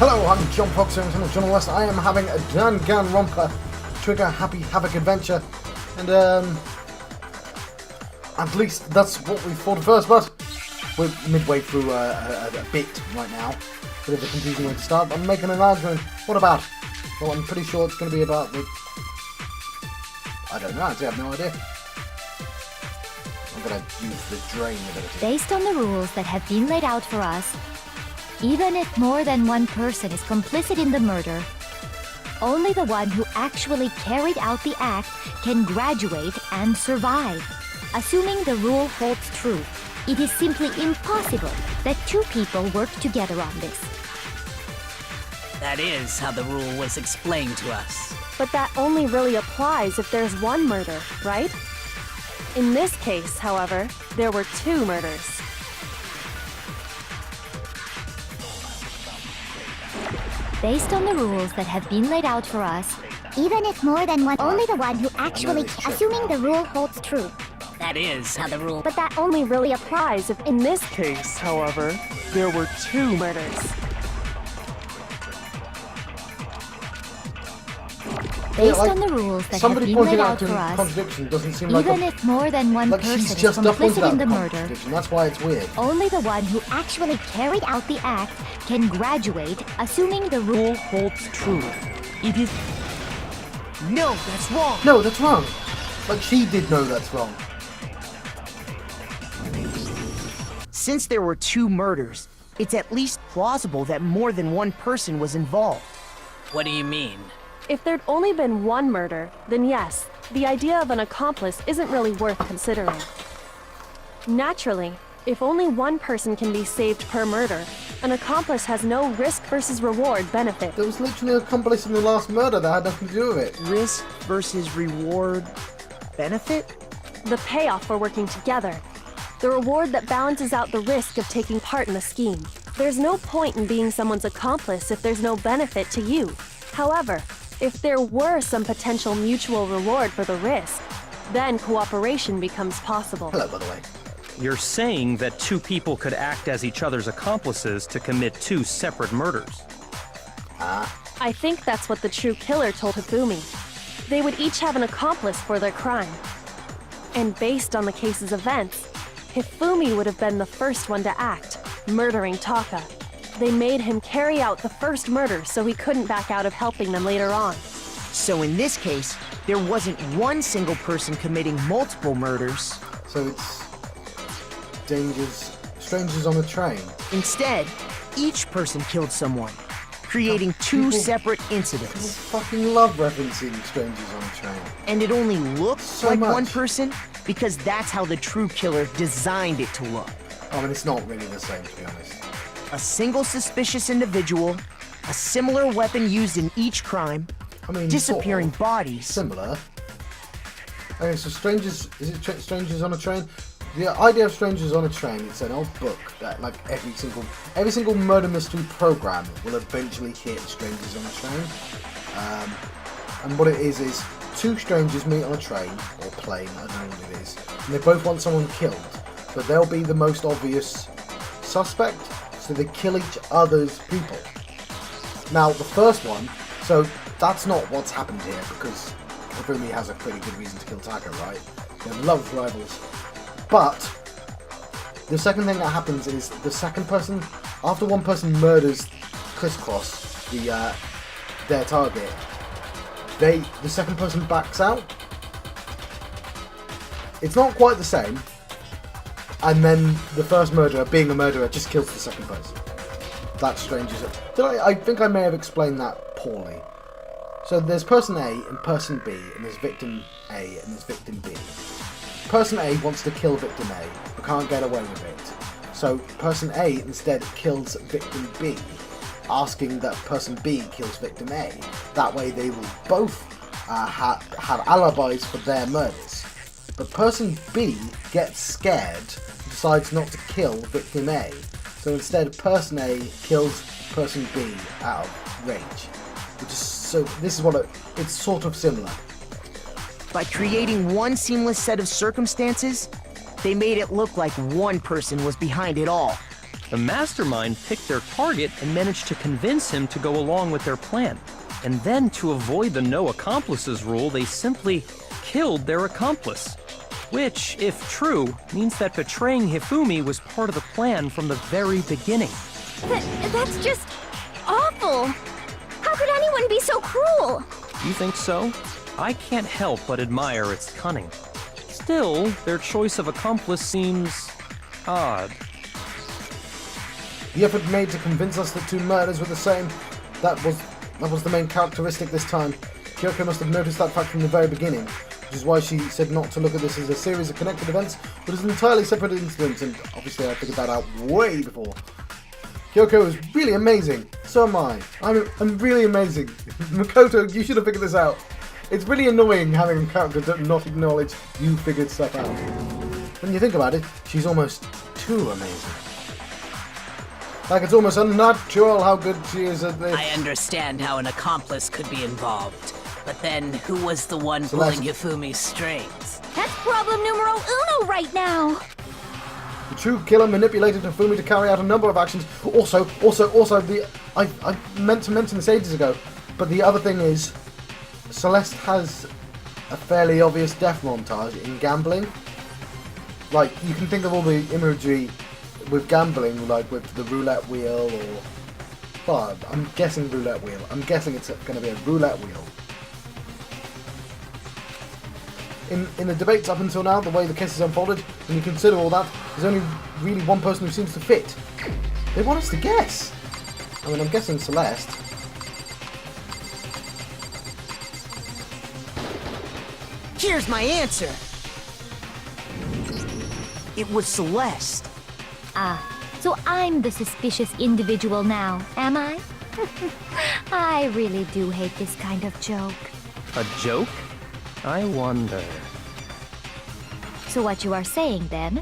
Hello, I'm John Fox and I'm John West. I am having a Danganronpa Trigger Happy Havoc adventure, and at least that's what we thought at first, but we're midway through a bit right now. Bit of a confusing way to start, but I'm making an announcement. What about? Well, I'm pretty sure it's going to be about the... I don't know, I have no idea. I'm going to use the drain ability. Based on the rules that have been laid out for us, even if more than one person is complicit in the murder, only the one who actually carried out the act can graduate and survive. Assuming the rule holds true, it is simply impossible that two people work together on this. That is how the rule was explained to us. But that only really applies if there's one murder, right? In this case, however, there were two murders. Based on the rules that have been laid out for us, even if more than one, only the one who actually, assuming the rule holds true. That is how the rule... But that only really applies if in this case, however, there were two murders. Based on the rules that have been laid out for us, contradiction doesn't seem like even if more than one person is complicit in the murder, that's why it's weird. Only the one who actually carried out the act can graduate, assuming the rule holds true. It is... No, that's wrong! No, that's wrong! Like, she did know that's wrong. Since there were two murders, it's at least plausible that more than one person was involved. What do you mean? If there'd only been one murder, then yes, the idea of an accomplice isn't really worth considering. Naturally, if only one person can be saved per murder, an accomplice has no risk versus reward benefit. There was literally an accomplice in the last murder that had nothing to do with it. Risk versus reward benefit? The payoff for working together. The reward that balances out the risk of taking part in a scheme. There's no point in being someone's accomplice if there's no benefit to you. However, if there were some potential mutual reward for the risk, then cooperation becomes possible. Hello, by the way. You're saying that two people could act as each other's accomplices to commit two separate murders. I think that's what the true killer told Hifumi. They would each have an accomplice for their crime. And based on the case's events, Hifumi would have been the first one to act, murdering Taka. They made him carry out the first murder so he couldn't back out of helping them later on. So in this case, there wasn't one single person committing multiple murders. So it's strangers on a train. Instead, each person killed someone, creating two separate incidents. People fucking love referencing strangers on a train. And it only looks So like much. one person because that's how the true killer designed it to look. I mean, it's not really the same, to be honest. A single suspicious individual, a similar weapon used in each crime, I mean, disappearing sort of bodies. similar. Okay, so strangers, is it strangers on a train? The idea of strangers on a train, it's an old book that like every single murder mystery program will eventually hit strangers on a train. And what it is two strangers meet on a train or plane, I don't know what it is, and they both want someone killed, but they'll be the most obvious suspect. So they kill each other's people. Now, the first one, so that's not what's happened here, because Hifumi has a pretty good reason to kill Taka, right? They're love rivals. But the second thing that happens is the second person, after one person murders Crisscross, their target, the second person backs out. It's not quite the same. And then the first murderer, being a murderer, just kills the second person. That's strange, is it? I think I may have explained that poorly. So there's person A and person B, and there's victim A and there's victim B. Person A wants to kill victim A, but can't get away with it. So person A instead kills victim B, asking that person B kills victim A. That way they will both have alibis for their murders. But person B gets scared, decides not to kill victim A. So instead, person A kills person B out of rage. This is what it's sort of similar. By creating one seamless set of circumstances, they made it look like one person was behind it all. The mastermind picked their target and managed to convince him to go along with their plan. And then, to avoid the no accomplices rule, they simply killed their accomplice. Which, if true, means that betraying Hifumi was part of the plan from the very beginning. That's just awful. How could anyone be so cruel? You think so? I can't help but admire its cunning. Still, their choice of accomplice seems odd. The effort made to convince us that two murders were the same, that was the main characteristic this time. Kyoko must have noticed that fact from the very beginning, which is why she said not to look at this as a series of connected events, but as an entirely separate incident, and obviously I figured that out way before. Kyoko is really amazing. So am I. I'm really amazing. Makoto, you should have figured this out. It's really annoying having a character not acknowledge you figured stuff out. When you think about it, she's almost too amazing. Like, it's almost unnatural how good she is at this. I understand how an accomplice could be involved, but then who was the one Celeste. pulling Hifumi's strings? That's problem numero uno right now. The true killer manipulated Hifumi to carry out a number of actions. Also, I meant to mention this ages ago, but the other thing is, Celeste has a fairly obvious death montage in gambling. Like, you can think of all the imagery with gambling, like with the roulette wheel, or... Well, I'm guessing roulette wheel. I'm guessing it's going to be a roulette wheel. In the debates up until now, the way the case has unfolded, when you consider all that, there's only really one person who seems to fit. They want us to guess. I mean, I'm guessing Celeste. Here's my answer. It was Celeste. Ah, so I'm the suspicious individual now, am I? I really do hate this kind of joke. A joke? I wonder. So what you are saying, then,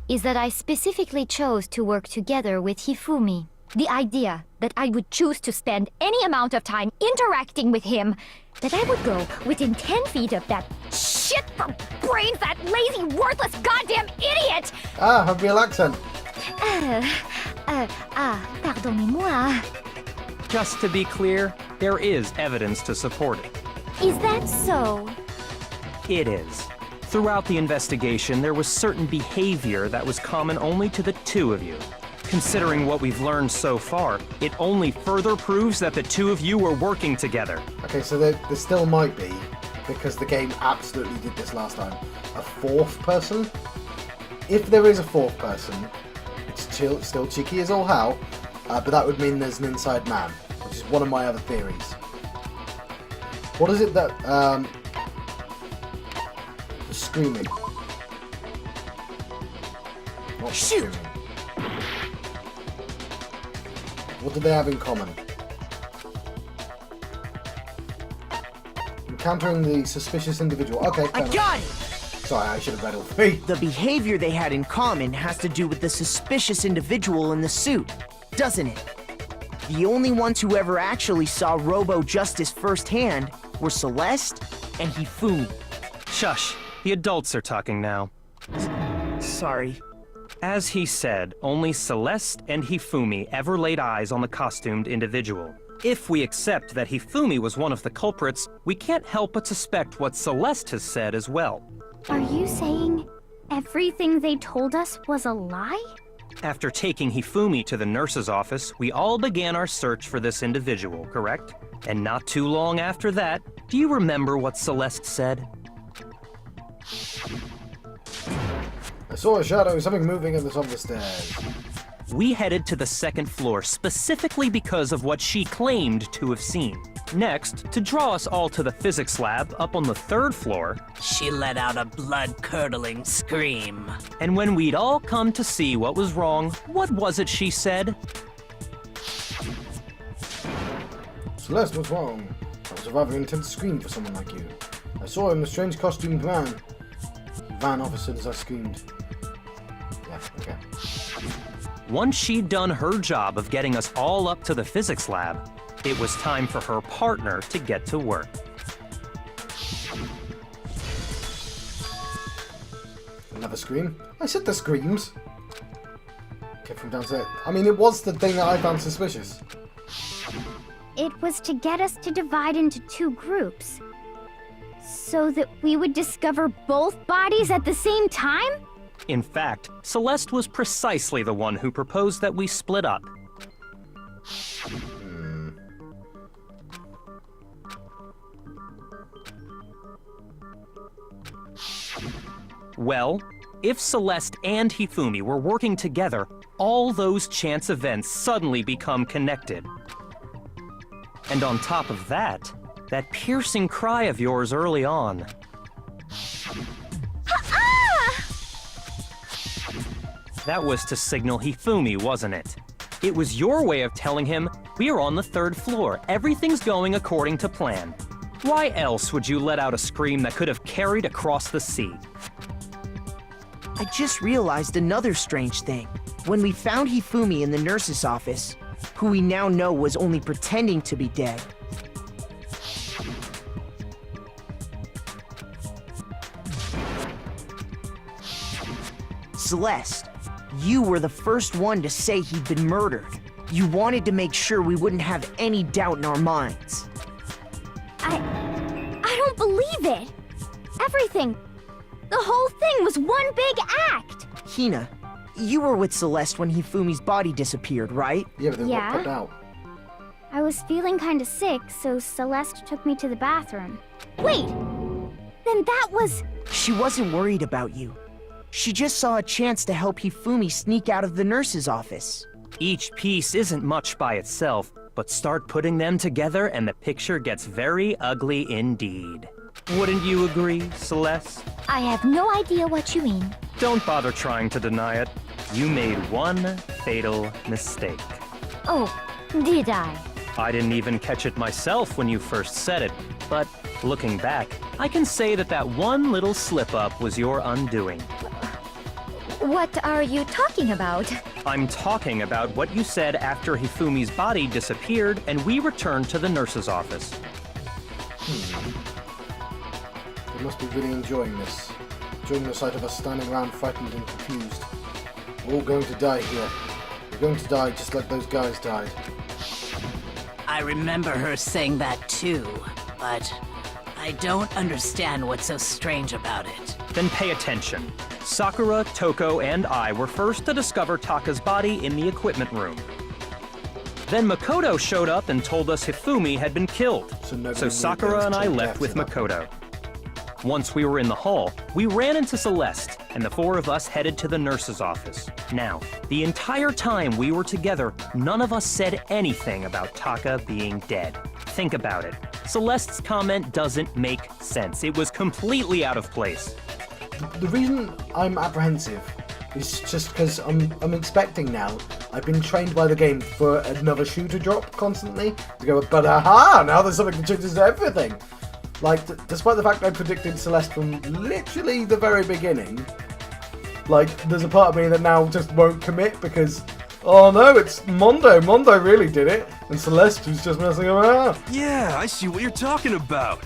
is that I specifically chose to work together with Hifumi. The idea that I would choose to spend any amount of time interacting with him, that I would go within 10 feet of that shit for brains, that lazy, worthless, goddamn idiot! Ah, her real accent. Pardonnez-moi. Just to be clear, there is evidence to support it. Is that so? It is. Throughout the investigation, there was certain behavior that was common only to the two of you. Considering what we've learned so far, it only further proves that the two of you were working together. Okay, so there still might be, because the game absolutely did this last time, a fourth person. If there is a fourth person, it's still cheeky as all hell, but that would mean there's an inside man, which is one of my other theories. What is it that, the screaming? Not the Shoot! screaming. What do they have in common? Encountering the suspicious individual. Okay, fair I enough. got it! Sorry, I should have read all three. The behavior they had in common has to do with the suspicious individual in the suit, doesn't it? The only ones who ever actually saw Robo-Justice firsthand were Celeste and Hifumi. Shush, the adults are talking now. Sorry. As he said, only Celeste and Hifumi ever laid eyes on the costumed individual. If we accept that Hifumi was one of the culprits, we can't help but suspect what Celeste has said as well. Are you saying everything they told us was a lie? After taking Hifumi to the nurse's office, we all began our search for this individual, correct? And not too long after that, do you remember what Celeste said? I saw a shadow, something moving at the top of the stairs. We headed to the second floor specifically because of what she claimed to have seen. Next, to draw us all to the physics lab up on the third floor, She let out a blood-curdling scream. and when we'd all come to see what was wrong, what was it she said? Celeste, what's wrong? That was a rather intense scream for someone like you. I saw him, a strange costumed man. He ran opposite as I screamed. Yeah, okay. Once she'd done her job of getting us all up to the physics lab, it was time for her partner to get to work. Another scream? I said the screams. Kept from downstairs. I mean, it was the thing that I found suspicious. It was to get us to divide into two groups. So that we would discover both bodies at the same time? In fact, Celeste was precisely the one who proposed that we split up. Well, if Celeste and Hifumi were working together, all those chance events suddenly become connected. And on top of that, that piercing cry of yours early on. That was to signal Hifumi, wasn't it? It was your way of telling him, we're on the 3rd floor, everything's going according to plan. Why else would you let out a scream that could have carried across the sea? I just realized another strange thing. When we found Hifumi in the nurse's office, who we now know was only pretending to be dead, Celeste, you were the first one to say he'd been murdered. You wanted to make sure we wouldn't have any doubt in our minds. I don't believe it. Everything. The whole thing was one big act. Hina, you were with Celeste when Hifumi's body disappeared, right? Yeah, but they Yeah. got put out. I was feeling kinda sick, so Celeste took me to the bathroom. Wait! Then that was... She wasn't worried about you. She just saw a chance to help Hifumi sneak out of the nurse's office. Each piece isn't much by itself, but start putting them together and the picture gets very ugly indeed. Wouldn't you agree, Celeste? I have no idea what you mean. Don't bother trying to deny it. You made one fatal mistake. Oh, did I? I didn't even catch it myself when you first said it, but looking back, I can say that that one little slip-up was your undoing. What are you talking about? I'm talking about what you said after Hifumi's body disappeared and we returned to the nurse's office. They must be really enjoying this. Enjoying the sight of us standing around frightened and confused. We're all going to die here. We're going to die just like those guys died. I remember her saying that too, but I don't understand what's so strange about it. Then pay attention. Sakura, Toko, and I were first to discover Taka's body in the equipment room. Then Makoto showed up and told us Hifumi had been killed. So Sakura and I left with Makoto. Once we were in the hall, we ran into Celeste, and the four of us headed to the nurse's office. Now, the entire time we were together, none of us said anything about Taka being dead. Think about it. Celeste's comment doesn't make sense. It was completely out of place. The reason I'm apprehensive is just because I'm expecting now. I've been trained by the game for another shoe to drop constantly. To go, but aha! Now there's something that changes everything. Like, despite the fact I predicted Celeste from literally the very beginning, like, there's a part of me that now just won't commit because, oh no, it's Mondo. Mondo really did it, and Celeste was just messing around. Yeah, I see what you're talking about.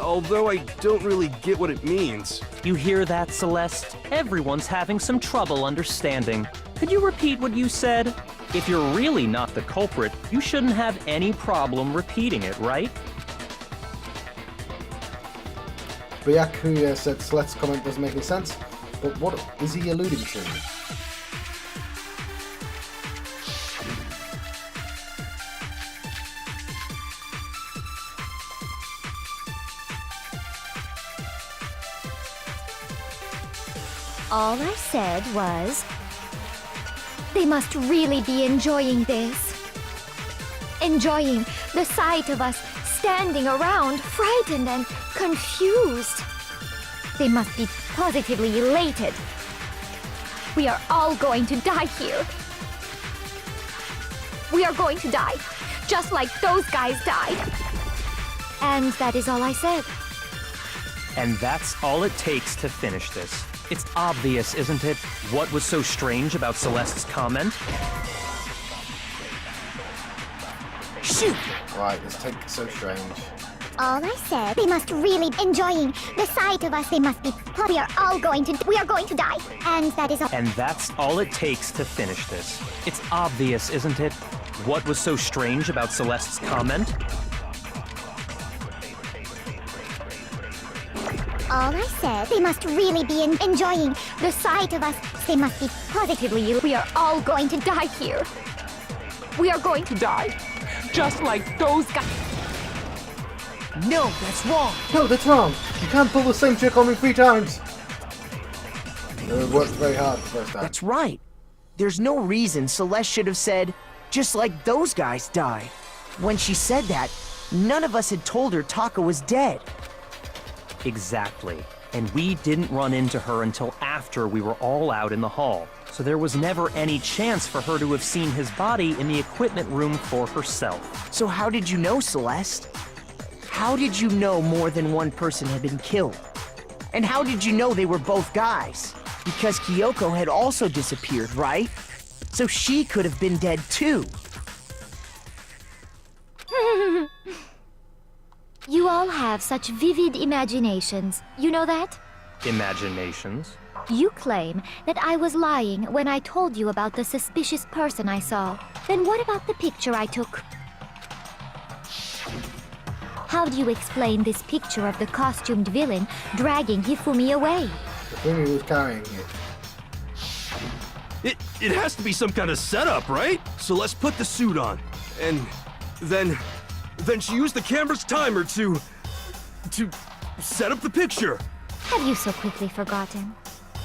Although I don't really get what it means. You hear that, Celeste? Everyone's having some trouble understanding. Could you repeat what you said? If you're really not the culprit, you shouldn't have any problem repeating it, right? Byakuya said Celeste's comment doesn't make any sense, but what is he alluding to? All I said was, they must really be enjoying this. Enjoying the sight of us standing around, frightened and confused. They must be positively elated. We are all going to die here. We are going to die, just like those guys died. And that is all I said. And that's all it takes to finish this. It's obvious, isn't it? What was so strange about Celeste's comment? Shoot! Right, this take so strange. All I said, they must really be enjoying the sight of us. They must be. We are going to die. And that is all. And that's all it takes to finish this. It's obvious, isn't it? What was so strange about Celeste's comment? All I said, they must really be enjoying the sight of us. They must be positively. We are all going to die here. We are going to die. Just like those guys. No, that's wrong. No, that's wrong. You can't pull the same trick on me 3 times. It worked very hard the first time. That's right. There's no reason Celeste should have said, just like those guys died. When she said that, none of us had told her Taka was dead. Exactly. And we didn't run into her until after we were all out in the hall. So there was never any chance for her to have seen his body in the equipment room for herself. So how did you know, Celeste? How did you know more than one person had been killed? And how did you know they were both guys? Because Kyoko had also disappeared, right? So she could have been dead too. You all have such vivid imaginations. You know that? Imaginations? You claim that I was lying when I told you about the suspicious person I saw. Then what about the picture I took? How do you explain this picture of the costumed villain dragging Hifumi away? Hifumi was carrying it. It has to be some kind of setup, right? Celeste put the suit on, and then she used the camera's timer to set up the picture. Have you so quickly forgotten?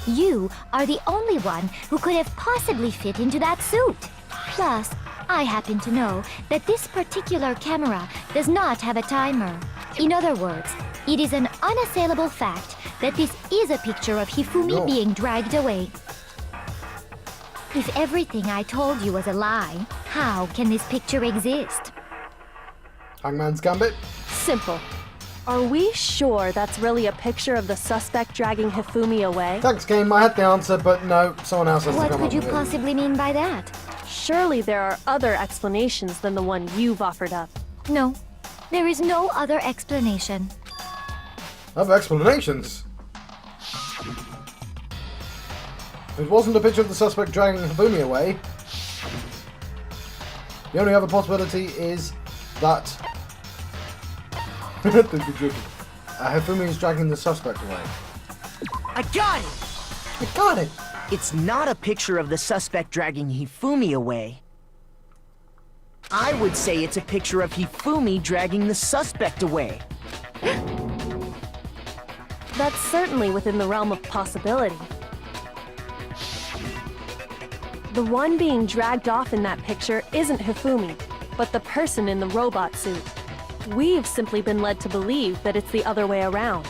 You are the only one who could have possibly fit into that suit. Plus, I happen to know that this particular camera does not have a timer. In other words, it is an unassailable fact that this is a picture of Hifumi being dragged away. If everything I told you was a lie, how can this picture exist? Hangman's Gambit? Simple. Are we sure that's really a picture of the suspect dragging Hifumi away? Thanks, game. I had the answer, but no, someone else has to What come could up you with it. possibly mean by that? Surely there are other explanations than the one you've offered up. No, there is no other explanation. Other explanations? It wasn't a picture of the suspect dragging Hifumi away. The only other possibility is that Hifumi is dragging the suspect away. I got it! I got it! It's not a picture of the suspect dragging Hifumi away. I would say it's a picture of Hifumi dragging the suspect away. That's certainly within the realm of possibility. The one being dragged off in that picture isn't Hifumi, but the person in the robot suit. We've simply been led to believe that it's the other way around.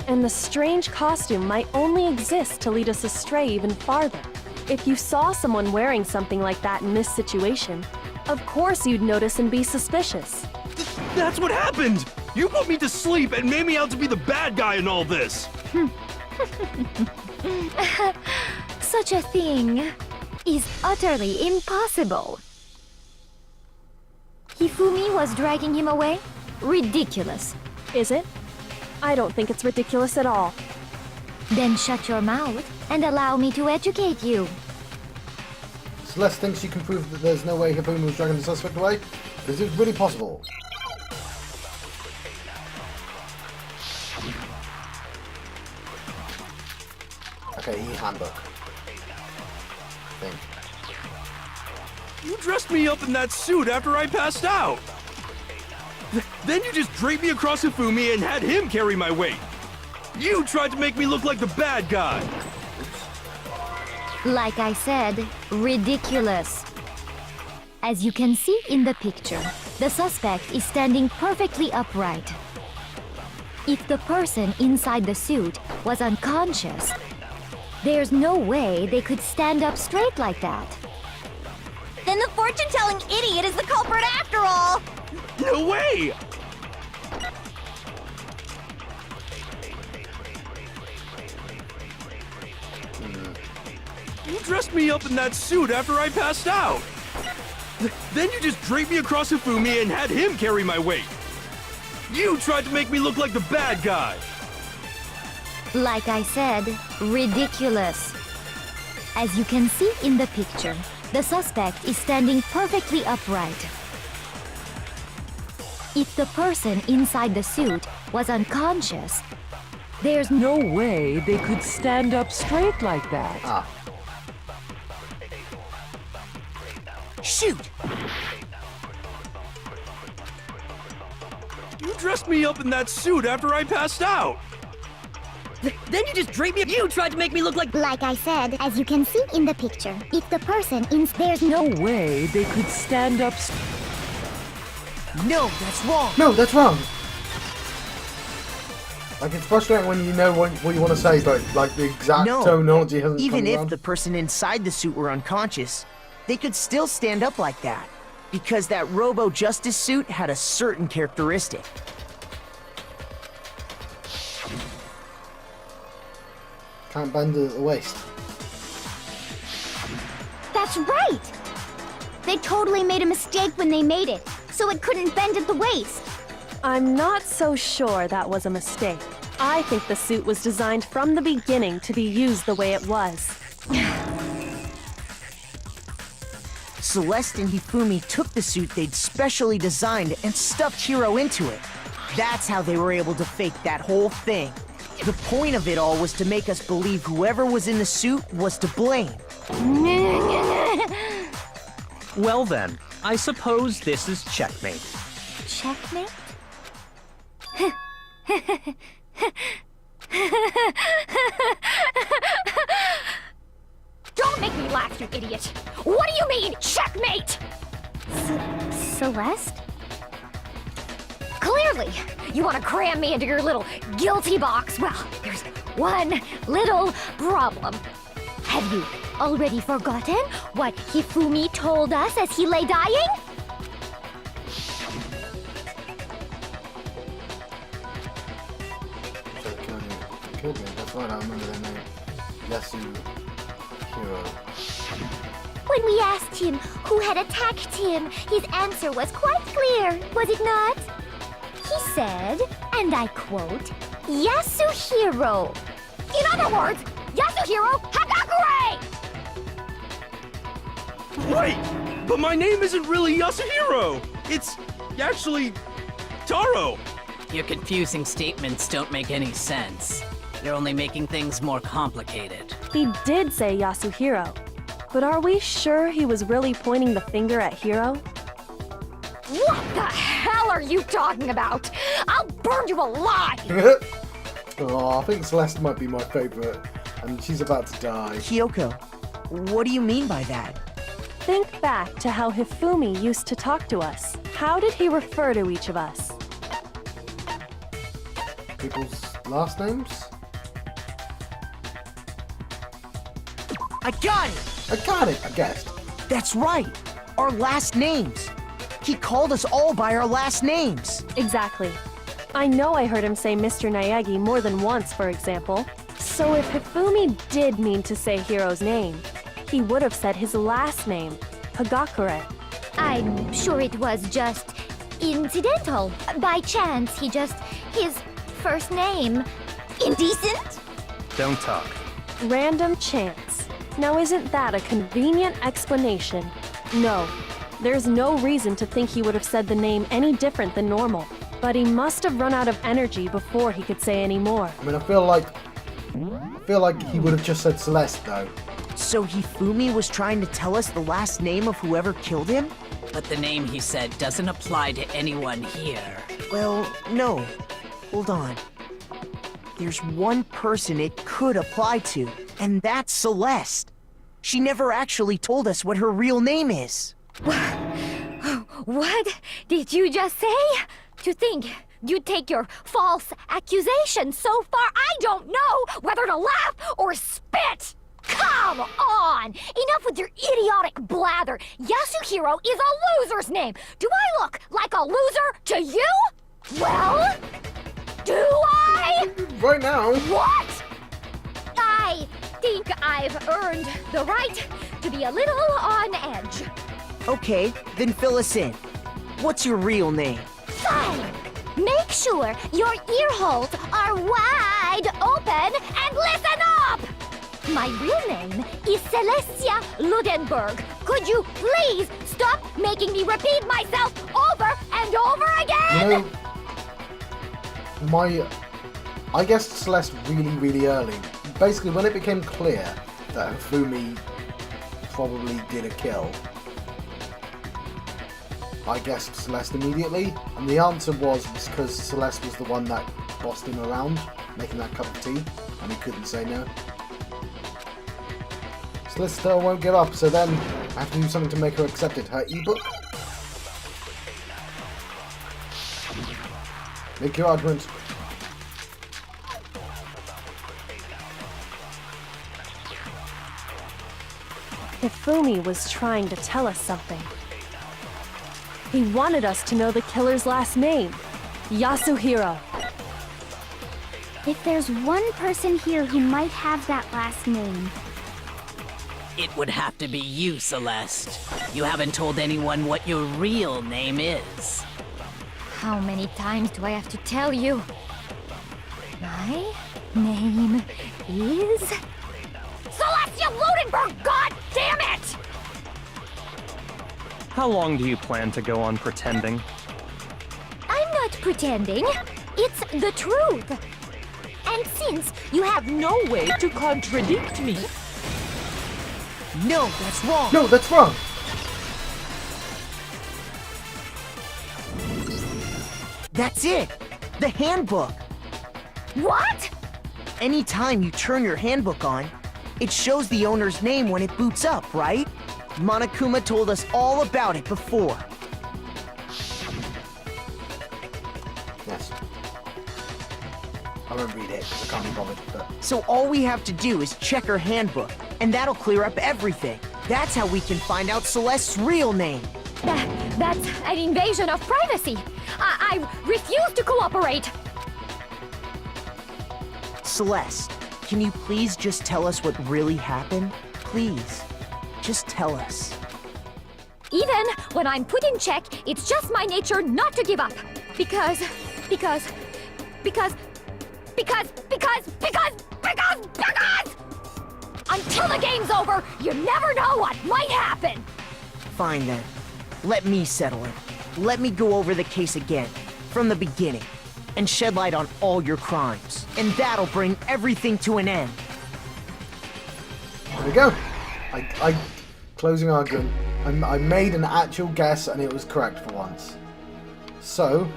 And the strange costume might only exist to lead us astray even farther. If you saw someone wearing something like that in this situation, of course you'd notice and be suspicious. That's what happened! You put me to sleep and made me out to be the bad guy in all this! Such a thing is utterly impossible. Hifumi was dragging him away? Ridiculous. Is it? I don't think it's ridiculous at all. Then shut your mouth and allow me to educate you. Celeste thinks she can prove that there's no way Hifumi was dragging the suspect away, because it's really possible. Okay, handbook. Thing. You dressed me up in that suit after I passed out! Then you just draped me across Hifumi and had him carry my weight! You tried to make me look like the bad guy! Like I said, ridiculous. As you can see in the picture, the suspect is standing perfectly upright. If the person inside the suit was unconscious, there's no way they could stand up straight like that. Then the fortune-telling idiot is the culprit after all! No way! You dressed me up in that suit after I passed out! Then you just draped me across Hifumi and had him carry my weight. You tried to make me look like the bad guy. Like I said, ridiculous. As you can see in the picture, the suspect is standing perfectly upright. If the person inside the suit was unconscious, there's No way they could stand up straight like that. Ah, Shoot! You dressed me up in that suit after I passed out. Then you just draped me. You tried to make me look like. Like I said, as you can see in the picture, if the person there's No way they could stand up No, that's wrong. no, that's wrong. Like, it's frustrating when you know what you want to say, but like the exact No. terminology hasn't Even come if around. the person inside the suit were unconscious, they could still stand up like that. Because that Robo Justice suit had a certain characteristic. Can't bend at the waist. That's right! They totally made a mistake when they made it, so it couldn't bend at the waist. I'm not so sure that was a mistake. I think the suit was designed from the beginning to be used the way it was. Celeste and Hifumi took the suit they'd specially designed and stuffed Hiro into it. That's how they were able to fake that whole thing. The point of it all was to make us believe whoever was in the suit was to blame. Well then, I suppose this is checkmate. checkmate? Don't make me laugh, you idiot! What do you mean, checkmate? Celeste? Clearly, you want to cram me into your little guilty box. Well, there's one little problem. Have you already forgotten what Hifumi told us as he lay dying? So killed me. That's right, I remember their name. Yasu Hiro. When we asked him who had attacked him, his answer was quite clear, was it not? He said, and I quote, Yasuhiro. In other words, Yasuhiro Hagakure! Wait, but my name isn't really Yasuhiro. It's actually Taro. Your confusing statements don't make any sense. You're only making things more complicated. He did say Yasuhiro, but are we sure he was really pointing the finger at Hiro? What the hell are you talking about? I'll burn you alive! Oh, I think Celeste might be my favorite, and she's about to die. Kyoko, what do you mean by that? Think back to how Hifumi used to talk to us. How did he refer to each of us? People's last names? I got it! I got it, I guessed. That's right! Our last names! He called us all by our last names! Exactly. I know I heard him say Mr. Naegi more than once, for example. So if Hifumi did mean to say Hiro's name, he would have said his last name, Hagakure. I'm sure it was just incidental. By chance, his first name. Indecent? Don't talk. Random chance. Now isn't that a convenient explanation? No, there's no reason to think he would have said the name any different than normal. But he must have run out of energy before he could say any more. I mean, I feel like he would have just said Celeste, though. So Hifumi was trying to tell us the last name of whoever killed him? But the name he said doesn't apply to anyone here. Well, no. Hold on. There's one person it could apply to, and that's Celeste. She never actually told us what her real name is. What did you just say? To think you'd take your false accusation so far, I don't know whether to laugh or spit! Come on! Enough with your idiotic blather! Yasuhiro is a loser's name! Do I look like a loser to you? Well, do I? Right now. What? I think I've earned the right to be a little on edge. Okay, then fill us in. What's your real name? Fine. Make sure your ear holes are wide open and listen up! My real name is Celeste Ludenburg. Could you please stop making me repeat myself over and over again? You know, I guessed Celeste really early. Basically, when it became clear that Hifumi probably did a kill, I guessed Celeste immediately, and the answer was because Celeste was the one that bossed him around, making that cup of tea, and he couldn't say no. Celeste still won't give up, so then I have to do something to make her accept it. Her ebook? Make your argument. Hifumi was trying to tell us something. He wanted us to know the killer's last name, Yasuhiro. If there's one person here who might have that last name, It would have to be you, Celeste. You haven't told anyone what your real name is. how many times do I have to tell you? My name is... Celestia Ludenburg, god damn it! How long do you plan to go on pretending? I'm not pretending. It's the truth. And since you have no way to contradict me, No, that's wrong! No, that's wrong! That's it! The handbook! What? Anytime you turn your handbook on, it shows the owner's name when it boots up, right? Monokuma told us all about it before. Yes. I won't read it because I can't be bothered, but... So all we have to do is check her handbook, and that'll clear up everything. That's how we can find out Celeste's real name. That's an invasion of privacy. I refuse to cooperate. Celeste, can you please just tell us what really happened? Please, just tell us. Even when I'm put in check, it's just my nature not to give up. Because... Until the game's over, you never know what might happen. Fine then. Let me settle it. Let me go over the case again, from the beginning, and shed light on all your crimes. And that'll bring everything to an end. There we go. I closing argument. I made an actual guess and it was correct for once. So,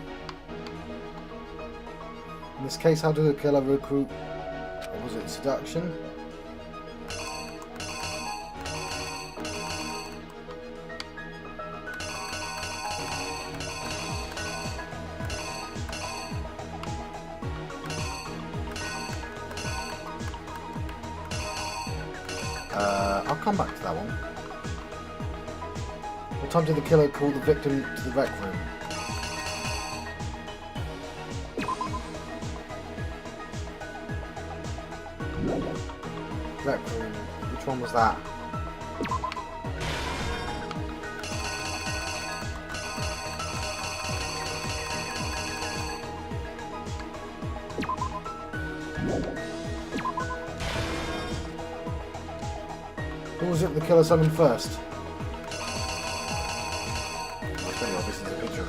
in this case, how did the killer recruit? Or was it seduction? I'll come back to that one. What time did the killer call the victim to the rec room? Rec room. Which one was that? Who was it the killer summoned first? It's pretty obvious there's a picture of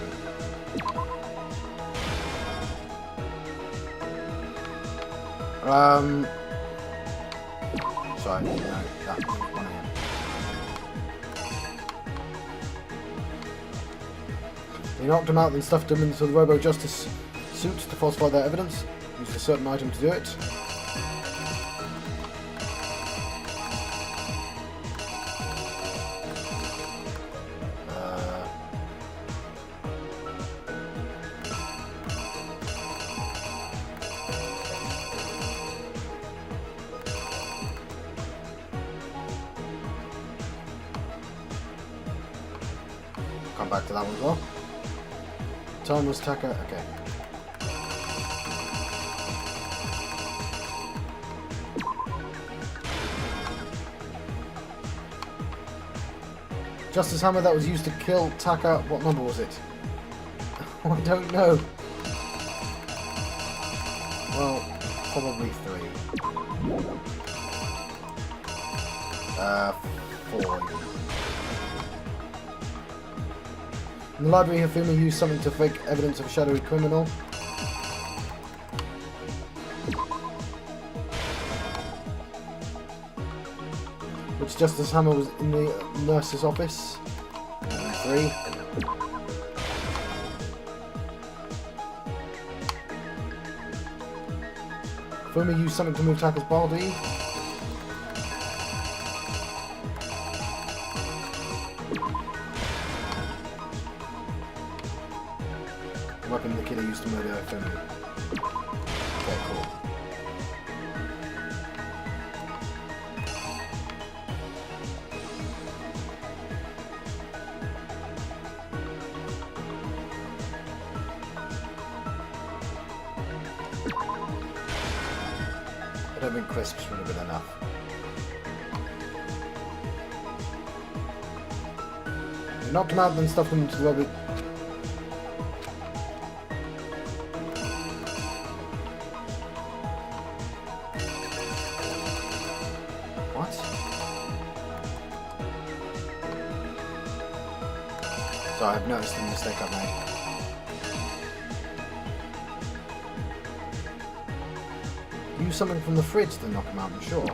him. Sorry, no, that one again. They knocked him out, then stuffed him into the Robo-Justice suit to falsify their evidence. Used a certain item to do it. Come back to that one as well. Time was Taka. Okay. Justice Hammer that was used to kill Taka. What number was it? I don't know. Well, probably 3. 4. In the library, Hifumi used something to fake evidence of a shadowy criminal. Which Justice Hammer was in the nurse's office. 3. Hifumi used something to move Taka's body. The weapon the killer used to murder Hifumi. Okay, cool. I don't think crisps would have been enough. They knocked him out, then stuffed him into the rubber. What? So I've noticed the mistake I've made. Use something from the fridge to knock him out, I'm sure.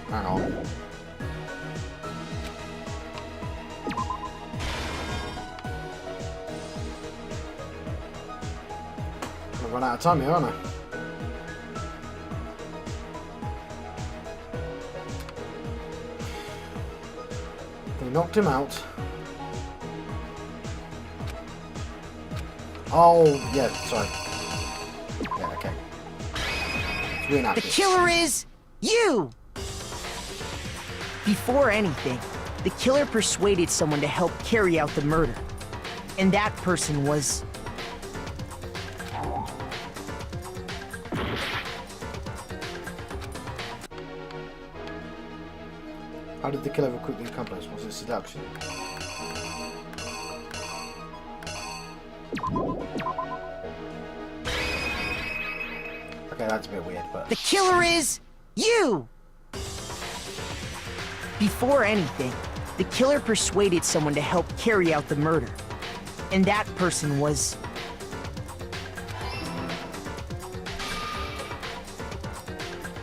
Hang on. I've run out of time here, aren't I? They knocked him out. Oh, yeah, sorry. Yeah, okay. The killer is you! Before anything, the killer persuaded someone to help carry out the murder. And that person was... How did the killer recruit the accomplice? Was it seduction? Okay, that's a bit weird, but... The killer is you! Before anything, the killer persuaded someone to help carry out the murder. And that person was...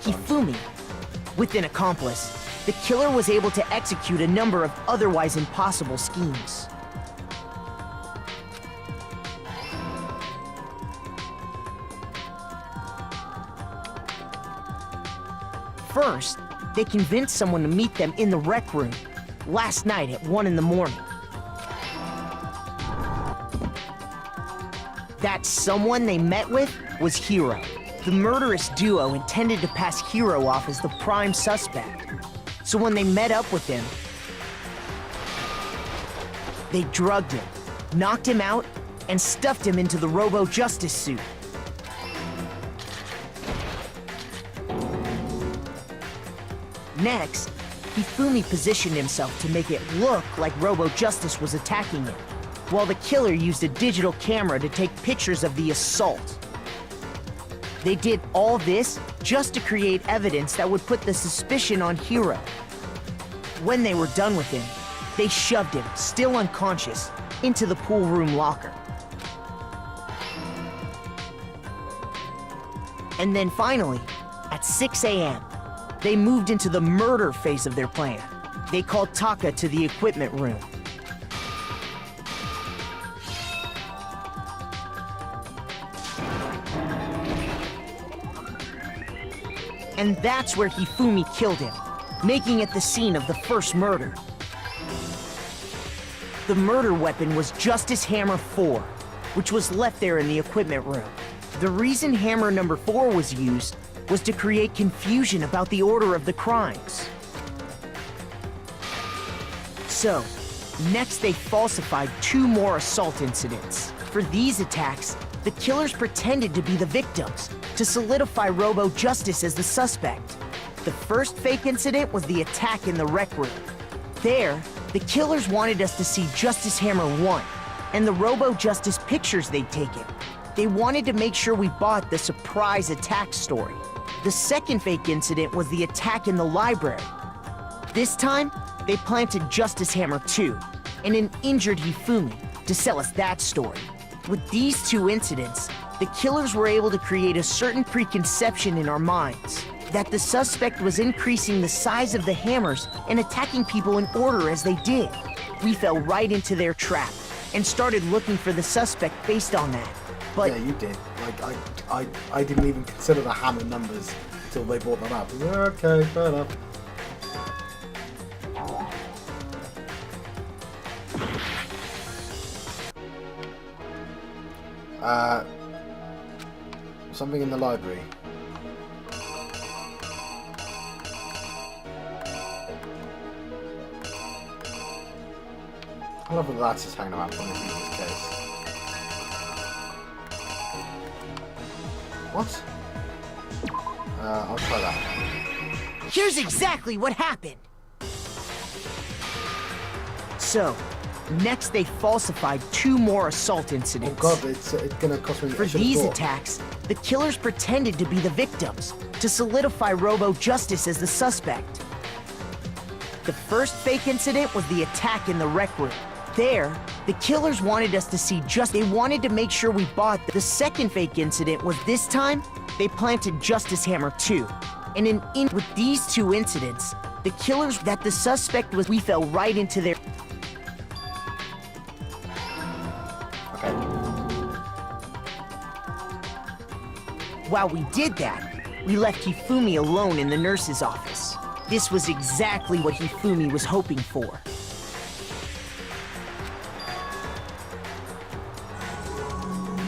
Hifumi. With an accomplice, the killer was able to execute a number of otherwise impossible schemes. First, they convinced someone to meet them in the rec room last night at 1 in the morning. That someone they met with was Hiro. The murderous duo intended to pass Hiro off as the prime suspect. So when they met up with him, they drugged him, knocked him out, and stuffed him into the Robo-Justice suit. Next, Hifumi positioned himself to make it look like Robo-Justice was attacking him, while the killer used a digital camera to take pictures of the assault. They did all this just to create evidence that would put the suspicion on Hiro. When they were done with him, they shoved him, still unconscious, into the pool room locker. And then finally, at 6 a.m., they moved into the murder phase of their plan. They called Taka to the equipment room. And that's where Hifumi killed him, making it the scene of the first murder. The murder weapon was Justice Hammer 4, which was left there in the equipment room. The reason Hammer number 4 was used was to create confusion about the order of the crimes. So, next they falsified 2 more assault incidents. For these attacks, the killers pretended to be the victims, to solidify Robo-Justice as the suspect. The first fake incident was the attack in the rec room. There, the killers wanted us to see Justice Hammer 1 and the Robo-Justice pictures they'd taken. They wanted to make sure we bought the surprise attack story. The second fake incident was the attack in the library. This time, they planted Justice Hammer 2 and an injured Hifumi to sell us that story. With these two incidents, the killers were able to create a certain preconception in our minds that the suspect was increasing the size of the hammers and attacking people in order as they did. We fell right into their trap and started looking for the suspect based on that. But yeah, you did. Like, I didn't even consider the hammer numbers until they brought them up. Yeah, okay, fair enough. Something in the library. I love that that's just hanging around from the previous case. What? I'll try that. here's exactly what happened. So, next they falsified 2 more assault Oh incidents. god, it's gonna cost me... For these attacks, the killers pretended to be the victims to solidify Robo-Justice as the suspect. The first fake incident was the attack in the rec room. There, the killers wanted us to see they wanted to make sure we bought the second fake incident was this time, they planted Justice Hammer 2. And with these 2 incidents, the killers that the suspect was, we fell right into their... Okay. While we did that, we left Hifumi alone in the nurse's office. This was exactly what Hifumi was hoping for.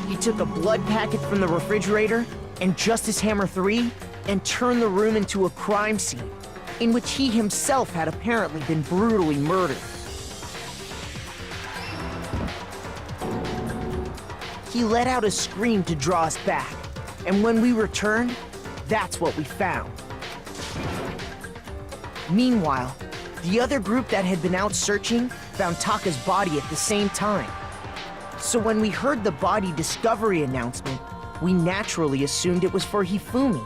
He took a blood packet from the refrigerator and Justice Hammer 3 and turned the room into a crime scene in which he himself had apparently been brutally murdered. He let out a scream to draw us back, and when we returned, that's what we found. Meanwhile, the other group that had been out searching found Taka's body at the same time. So when we heard the body discovery announcement, we naturally assumed it was for Hifumi.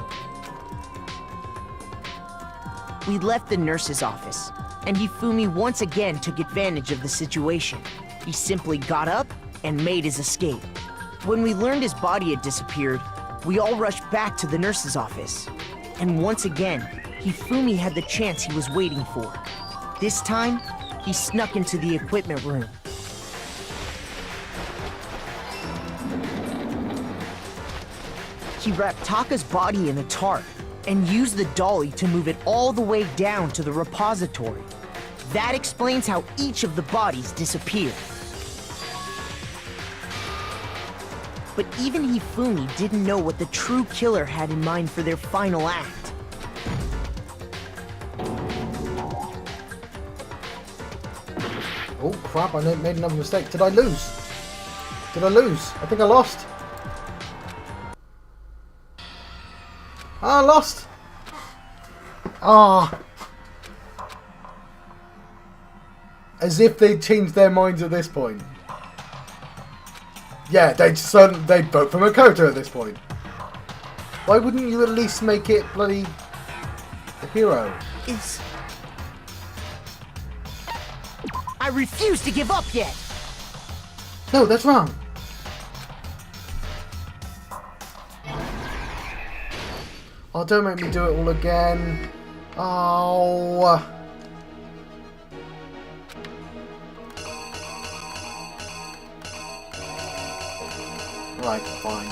We left the nurse's office, and Hifumi once again took advantage of the situation. He simply got up and made his escape. When we learned his body had disappeared, we all rushed back to the nurse's office. And once again, Hifumi had the chance he was waiting for. This time, he snuck into the equipment room. He wrapped Taka's body in a tarp and used the dolly to move it all the way down to the repository. That explains how each of the bodies disappeared. But even Hifumi didn't know what the true killer had in mind for their final act. Oh crap, I made another mistake. Did I lose? Did I lose? I think I lost. Ah, I lost! Ah. As if they'd changed their minds at this point. Yeah, they'd vote for Makoto at this point. Why wouldn't you at least make it bloody a hero? I refuse to give up yet! No, that's wrong. Oh, don't make me do it all again. Oh. Right, fine.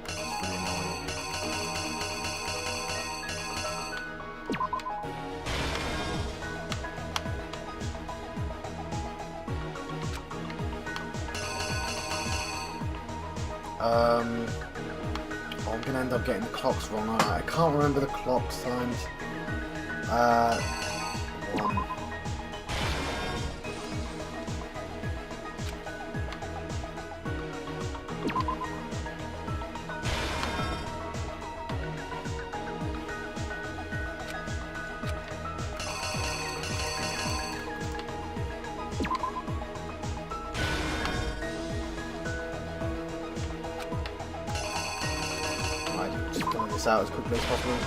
It's really annoying. I'm gonna end up getting the clocks wrong. I can't remember the clocks times. 1. Get this out as quickly as possible.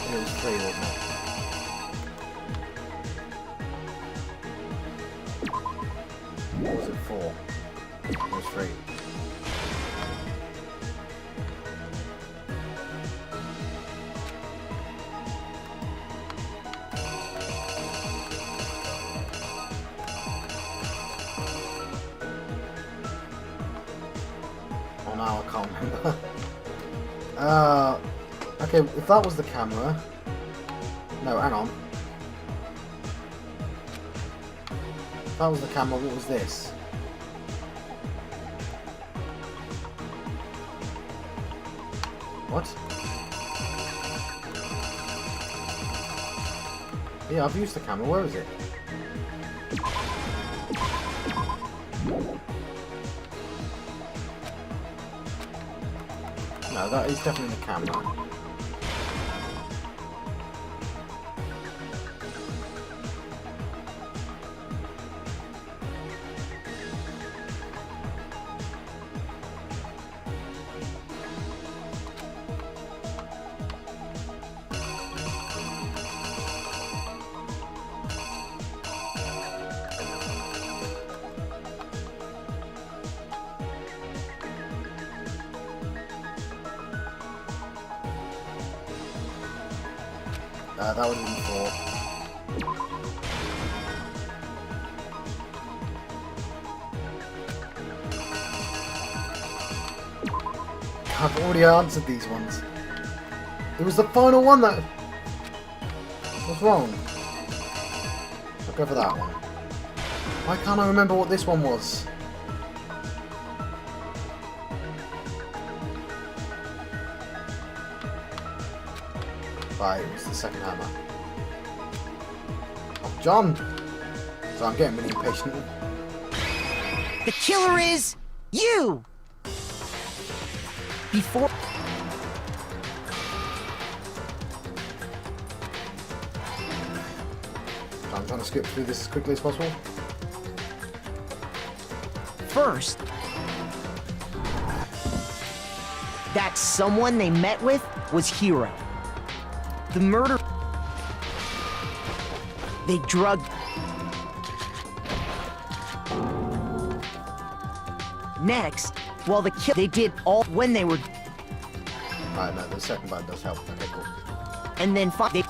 It was 3, wasn't it? What was it 4? It was 3. Oh, now I can't remember. Okay, if that was the camera... No, hang on. If that was the camera, what was this? What? Yeah, I've used the camera. Where is it? No, that is definitely the camera. That would have been 4. I've already answered these ones. It was the final one that... What's wrong? I'll go for that one. Why can't I remember what this one was? Right, it was the second hammer. Oh, John! So I'm getting really impatient. The killer is you! Before... I'm trying to skip through this as quickly as possible. First, that someone they met with was Hero. The murder... They drugged... Next, while the kill... They did all when they were... Alright, no, the second button does help. Okay, cool. And then they...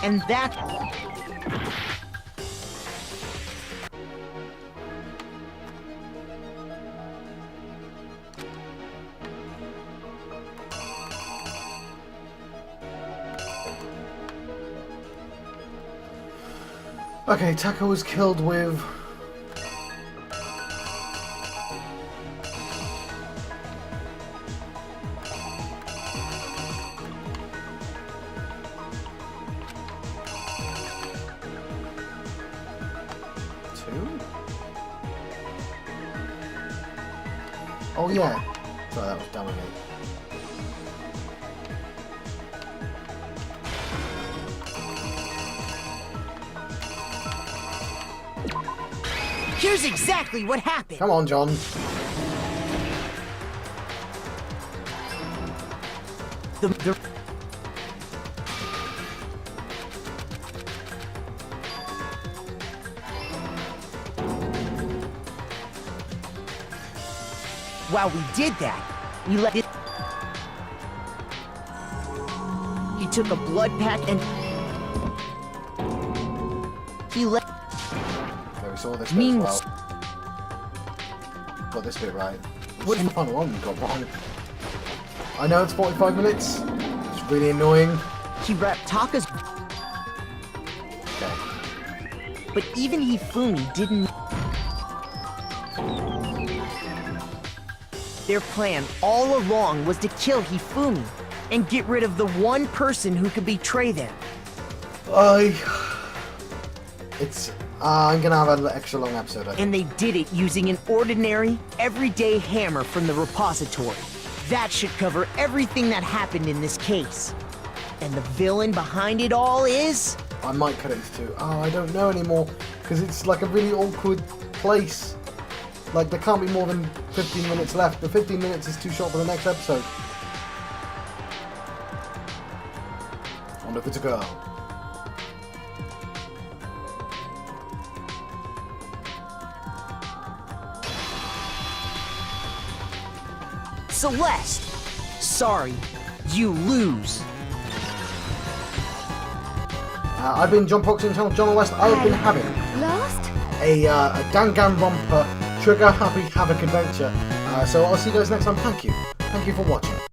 And that... Okay, Taka was killed with... Oh yeah. Sorry, that was dumb of me. Here's exactly what happened. Come on, John. The... While we did that, we let it... He took a blood pack and... He let... Okay, we saw this bit as well. Got this bit right. What's the final one we got wrong? I know it's 45 minutes. It's really annoying. He wrapped Taka's... Okay. But even Hifumi didn't... Their plan all along was to kill Hifumi and get rid of the one person who could betray them. It's... I'm gonna have an extra long episode. I think. And they did it using an ordinary, everyday hammer from the repository. That should cover everything that happened in this case. And the villain behind it all is... I might cut it into 2. Oh, I don't know anymore, because it's like a really awkward place. Like, there can't be more than 15 minutes left. The 15 minutes is too short for the next episode. I wonder if it's a girl. Celeste! Sorry, you lose. I've been John Proxy and channel John West. I've been having Lost? a Danganronpa trigger happy Havoc adventure. So I'll see you guys next time. Thank you for watching.